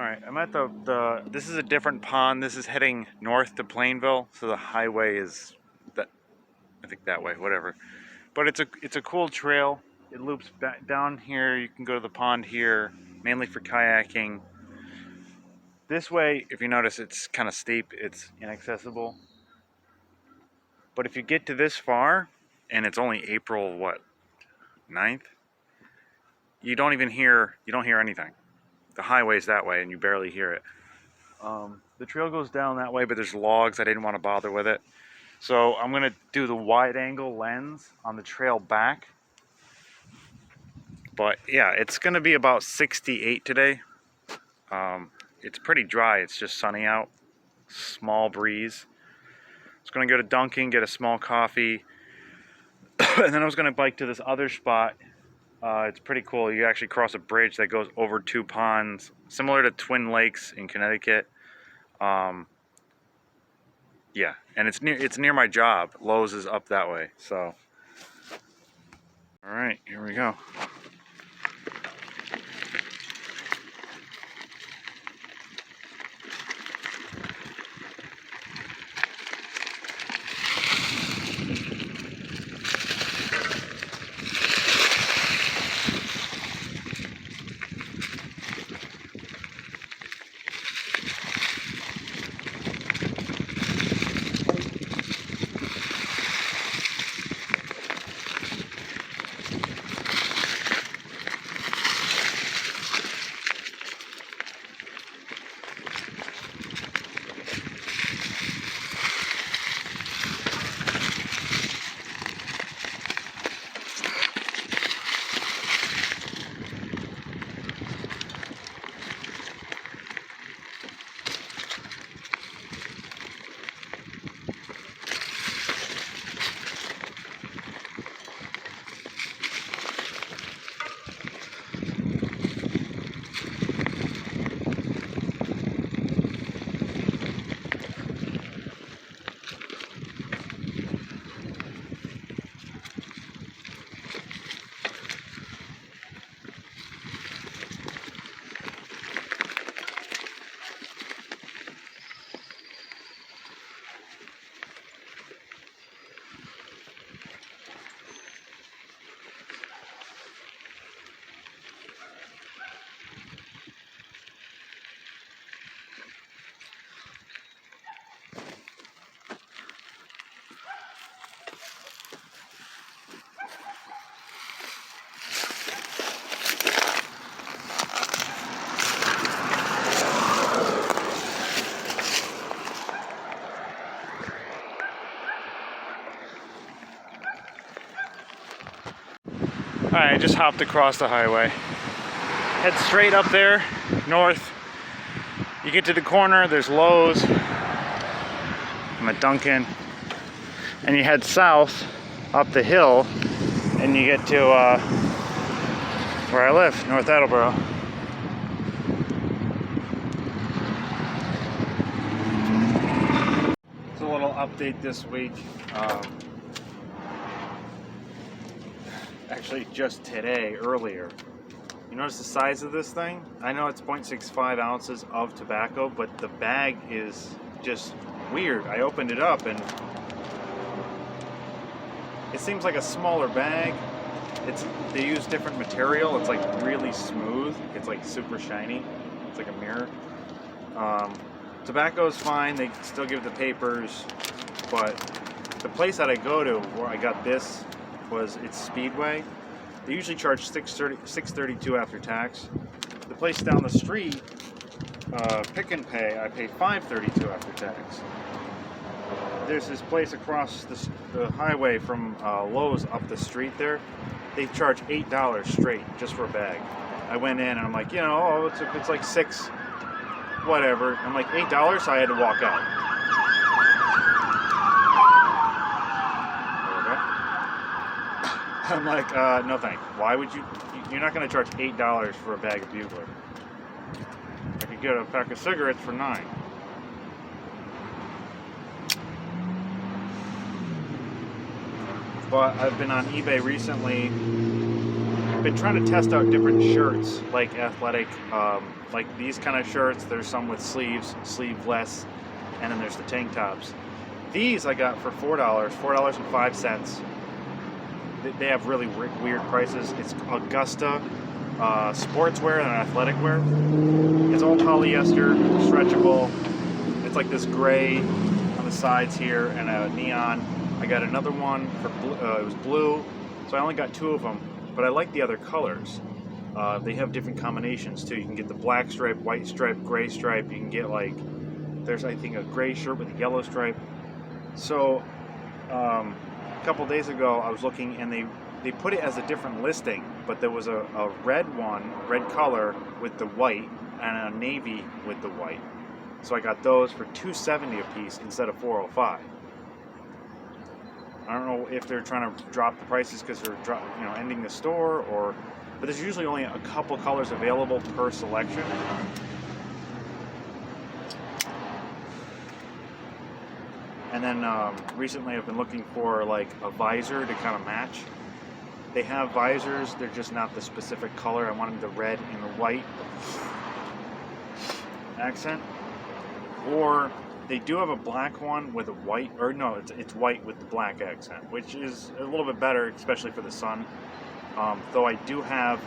Alright, I'm at this is a different pond. This is heading north to Plainville, so the highway is that, I think that way, whatever. But it's a cool trail. It loops back down here. You can go to the pond here, mainly for kayaking. This way, if you notice, it's kind of steep. It's inaccessible. But if you get to this far, and it's only April, what, 9th? You don't hear anything. The highway's that way, and you barely hear it. The trail goes down that way, but there's logs. I didn't want to bother with it. So I'm going to do the wide angle lens on the trail back. But yeah, it's going to be about 68 today. It's pretty dry. It's just sunny out. Small breeze. I was going to go to Dunkin', get a small coffee. And then I was going to bike to this other spot. It's pretty cool. You actually cross a bridge that goes over two ponds, similar to Twin Lakes in Connecticut. Yeah, and it's near my job. Lowe's is up that way, so. All right, here we go. Alright, I just hopped across the highway. Head straight up there, north. You get to the corner, there's Lowe's. I'm at Dunkin'. And you head south, up the hill, and you get to where I live, North Attleboro. It's a little update this week. Actually, just today, earlier. You notice the size of this thing? I know it's 0.65 ounces of tobacco, but the bag is just weird. I opened it up and it seems like a smaller bag. They use different material. It's like really smooth. It's like super shiny. It's like a mirror. Tobacco is fine. They still give the papers, but the place that I go to where I got this it's Speedway. They usually charge $6.32 after tax. The place down the street, Pick and Pay, I pay $5.32 after tax. There's this place across the highway from Lowe's up the street there. They charge $8 straight just for a bag. I went in and I'm like, it's like $6, whatever. I'm like, $8, so I had to walk out. I'm like, no thanks. Why would you're not going to charge $8 for a bag of Bugler. I could get a pack of cigarettes for $9. But I've been on eBay recently been trying to test out different shirts, like athletic, like these kind of shirts. There's some with sleeves, sleeveless, and then there's the tank tops. These I got for $4.05. They have really weird prices. It's Augusta sportswear and athletic wear. It's all polyester, stretchable. It's like this gray on the sides here and a neon. I got another one for it was blue, so I only got 2 of them. But I like the other colors. They have different combinations too. You can get the black stripe, white stripe, gray stripe. You can get like, there's I think a gray shirt with a yellow stripe. So a couple days ago I was looking and they put it as a different listing, but there was a red one, red color with the white, and a navy with the white. So I got those for $2.70 a piece instead of $4.05. I don't know if they're trying to drop the prices because they're ending the store, but there's usually only a couple colors available per selection. And then recently I've been looking for like a visor to kind of match. They have visors, they're just not the specific color. I wanted the red and the white accent. Or they do have a black one with a white, or no, it's white with the black accent, which is a little bit better, especially for the sun. Though I do have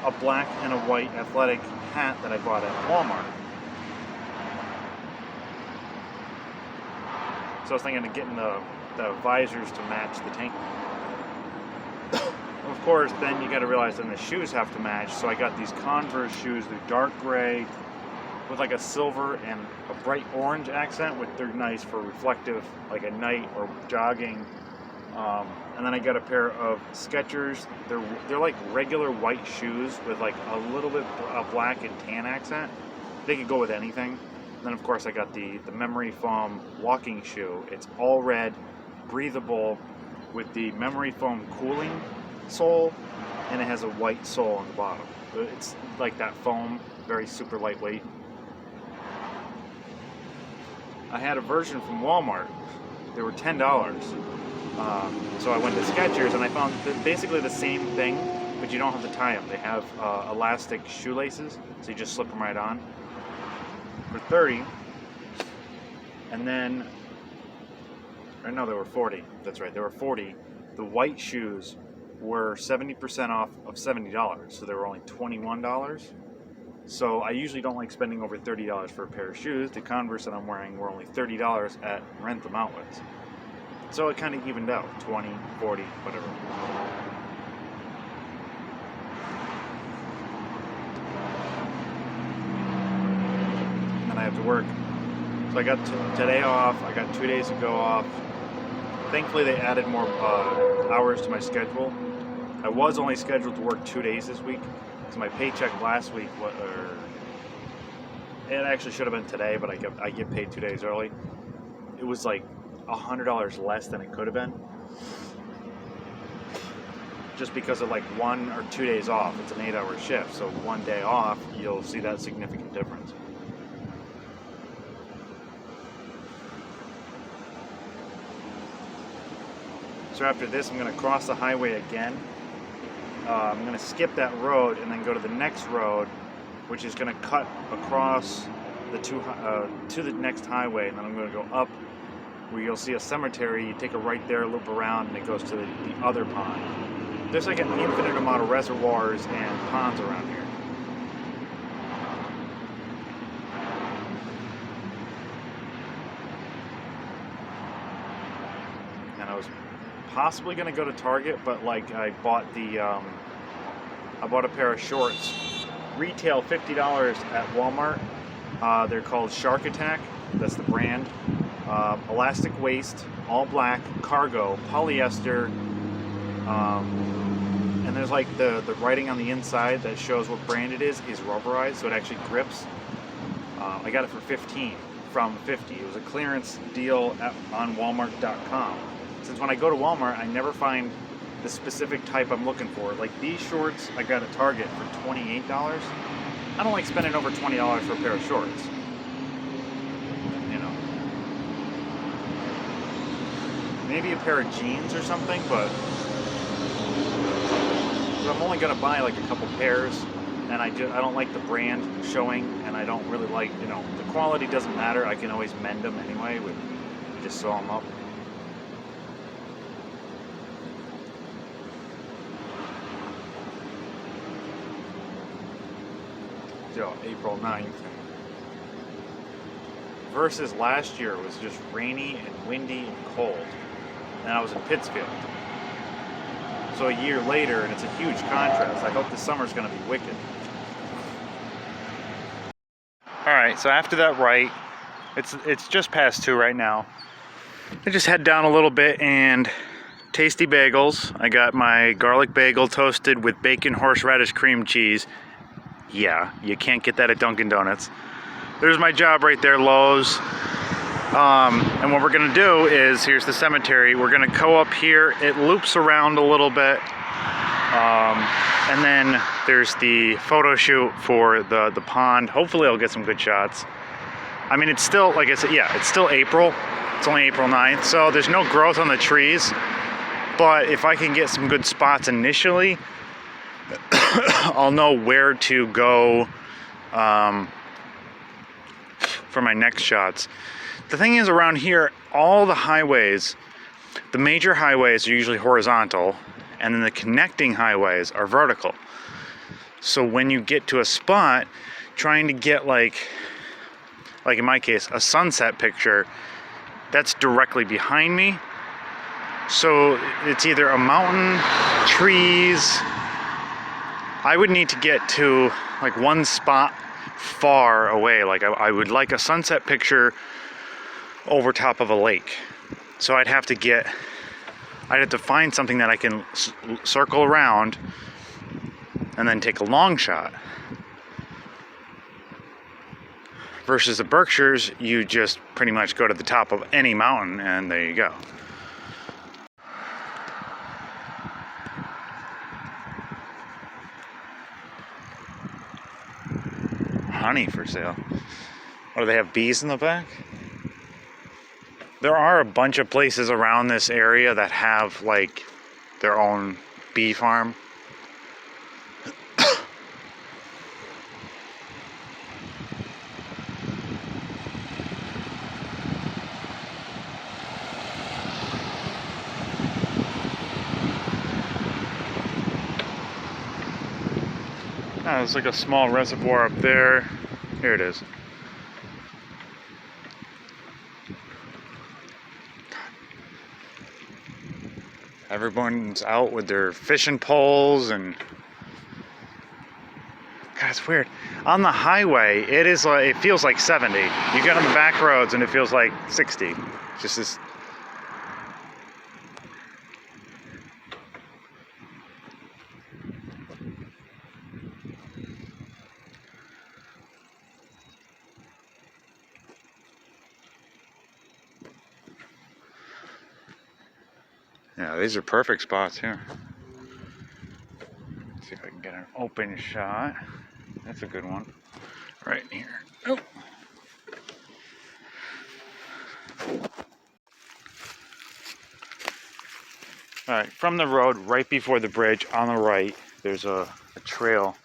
a black and a white athletic hat that I bought at Walmart. So I was thinking of getting the visors to match the tank. Of course, then you got to realize then the shoes have to match. So I got these Converse shoes. They're dark gray with like a silver and a bright orange accent. They're nice for reflective, like at night or jogging. And then I got a pair of Skechers. They're like regular white shoes with like a little bit black and tan accent. They could go with anything. And then of course I got the memory foam walking shoe. It's all red, breathable, with the memory foam cooling sole, and it has a white sole on the bottom. It's like that foam, very super lightweight. I had a version from Walmart. They were $10. So I went to Skechers and I found basically the same thing, but you don't have to tie them. They have elastic shoelaces, so you just slip them right on for $30. And then, or no, they were $40. That's right, they were $40. The white shoes were 70% off of $70, so they were only $21. So I usually don't like spending over $30 for a pair of shoes. The Converse that I'm wearing were only $30 at Rentham outlets. So it kind of evened out, 20, 40, whatever. And then I have to work. So I got today off, I got 2 days ago off. Thankfully they added more hours to my schedule. I was only scheduled to work 2 days this week, because my paycheck last week, it actually should have been today, but I get paid 2 days early. It was like $100 less than it could have been, just because of like 1 or 2 days off. It's an 8-hour shift, so 1 day off, you'll see that significant difference. So after this, I'm going to cross the highway again. I'm going to skip that road and then go to the next road, which is going to cut across the to the next highway, and then I'm going to go up where you'll see a cemetery. You take a right there, loop around, and it goes to the other pond. There's like an infinite amount of reservoirs and ponds around here. And I was possibly going to go to Target, but like I bought a pair of shorts, retail $50 at Walmart. They're called Shark Attack, that's the brand. Elastic waist, all black, cargo, polyester, and there's like the writing on the inside that shows what brand it is rubberized, so it actually grips. I got it for $15 from $50. It was a clearance deal on Walmart.com. Since when I go to Walmart, I never find the specific type I'm looking for. Like these shorts, I got at Target for $28. I don't like spending over $20 for a pair of shorts. You know, maybe a pair of jeans or something, but I'm only gonna buy like a couple pairs, and I don't like the brand showing, and I don't really like, you know, the quality doesn't matter. I can always mend them anyway. We just sew them up. So April 9th. Versus last year, it was just rainy and windy and cold, and I was in Pittsfield. So a year later, and it's a huge contrast. I hope this summer's going to be wicked. All right, so after that right, it's just past 2 right now. I just head down a little bit and tasty bagels. I got my garlic bagel toasted with bacon horseradish cream cheese. Yeah, you can't get that at Dunkin' Donuts. There's my job right there, Lowe's. And what we're gonna do is, here's the cemetery. We're gonna go up here. It loops around a little bit. And then there's the photo shoot for the pond. Hopefully I'll get some good shots. I mean, it's still, like I said, yeah, it's still April. It's only April 9th, so there's no growth on the trees. But if I can get some good spots initially, I'll know where to go for my next shots. The thing is, around here, all the highways, the major highways are usually horizontal, and then the connecting highways are vertical. So when you get to a spot, trying to get like in my case, a sunset picture, that's directly behind me. So it's either a mountain, trees. I would need to get to like one spot far away. Like I would like a sunset picture over top of a lake. So I'd have to find something that I can circle around and then take a long shot. Versus the Berkshires, you just pretty much go to the top of any mountain and there you go. Honey for sale. Or do they have bees in the back? There are a bunch of places around this area that have like their own bee farm. Oh, there's like a small reservoir up there. Here it is. Everyone's out with their fishing poles and God, it's weird. On the highway, it feels like 70. You get on the back roads and it feels like 60. Just this. Yeah, these are perfect spots here. Let's see if I can get an open shot. That's a good one. Right here. Oh. All right, from the road, right before the bridge, on the right, there's a trail.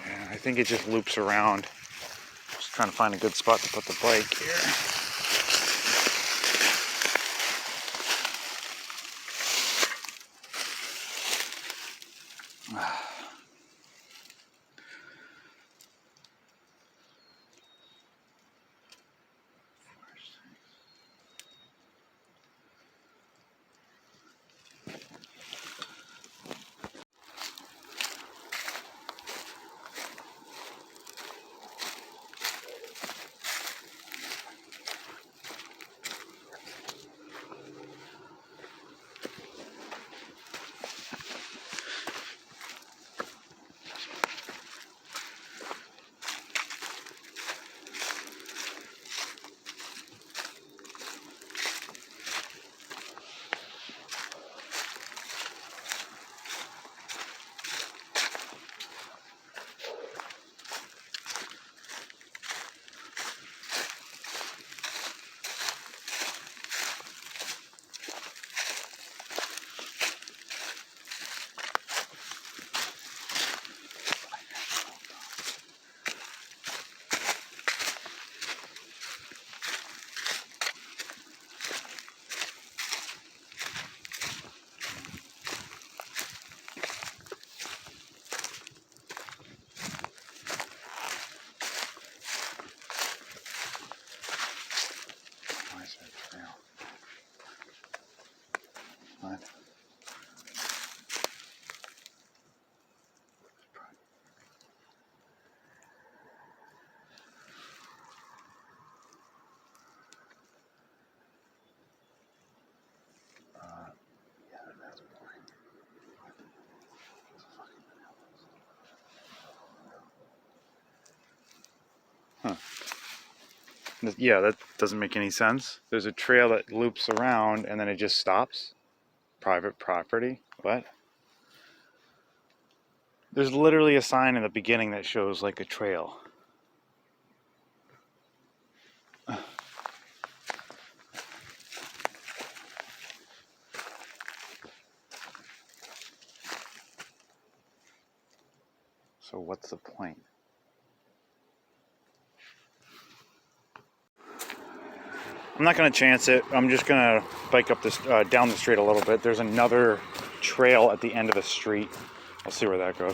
Yeah, I think it just loops around. Just trying to find a good spot to put the bike here. Yeah, that doesn't make any sense. There's a trail that loops around and then it just stops. Private property. What? There's literally a sign in the beginning that shows like a trail. So what's the point? I'm not gonna chance it. I'm just gonna bike up this down the street a little bit. There's another trail at the end of the street. I'll see where that goes.